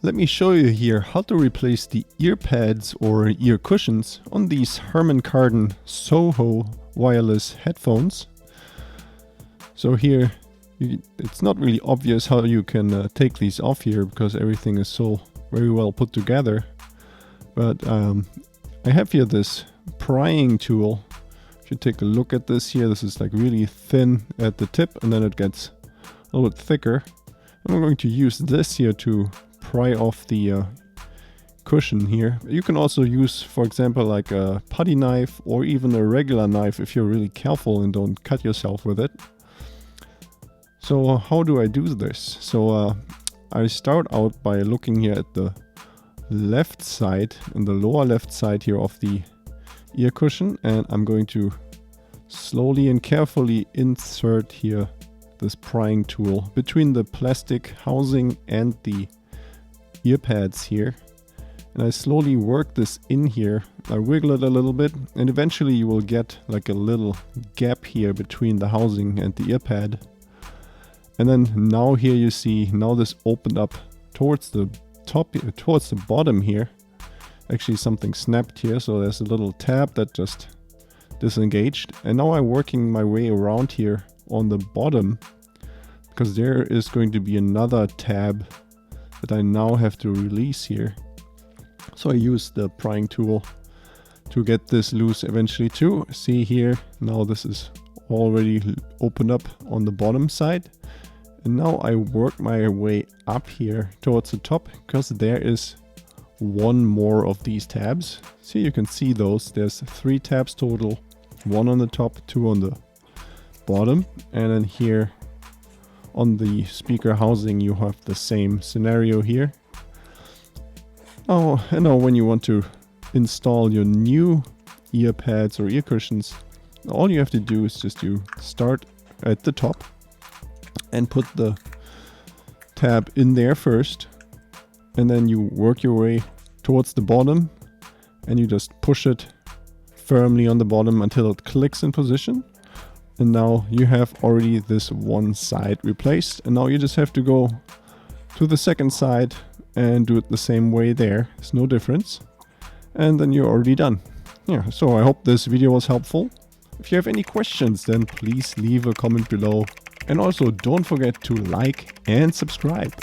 Let me show you here how to replace the ear pads or ear cushions on these Harman Kardon Soho wireless headphones. So here, it's not really obvious how you can take these off here because everything is so very well put together. But I have here this prying tool. If you take a look at this here, this is like really thin at the tip and then it gets a little bit thicker. And we're going to use this here to pry off the cushion here. You can also use, for example, like a putty knife or even a regular knife if you're really careful and don't cut yourself with it. So how do I do this? So I start out by looking here at the left side, in the lower left side here of the ear cushion, and I'm going to slowly and carefully insert here this prying tool between the plastic housing and the ear pads here. And I slowly work this in here. I wiggle it a little bit and eventually you will get like a little gap here between the housing and the ear pad. And then now here you see, now this opened up towards the top, towards the bottom here. Actually something snapped here, so there's a little tab that just disengaged. And now I'm working my way around here on the bottom because there is going to be another tab that I now have to release here. So I use the prying tool to get this loose eventually too. See here, now this is already opened up on the bottom side. And now I work my way up here towards the top because there is one more of these tabs. So you can see those. There's 3 tabs total, 1 on the top, 2 on the bottom. And then here on the speaker housing you have the same scenario here. Oh, and now when you want to install your new ear pads or ear cushions, all you have to do is just you start at the top and put the tab in there first, and then you work your way towards the bottom and you just push it firmly on the bottom until it clicks in position. And now you have already this one side replaced, and now you just have to go to the second side and do it the same way there. There's no difference. And then you're already done. Yeah, so I hope this video was helpful. If you have any questions, then please leave a comment below. And also don't forget to like and subscribe.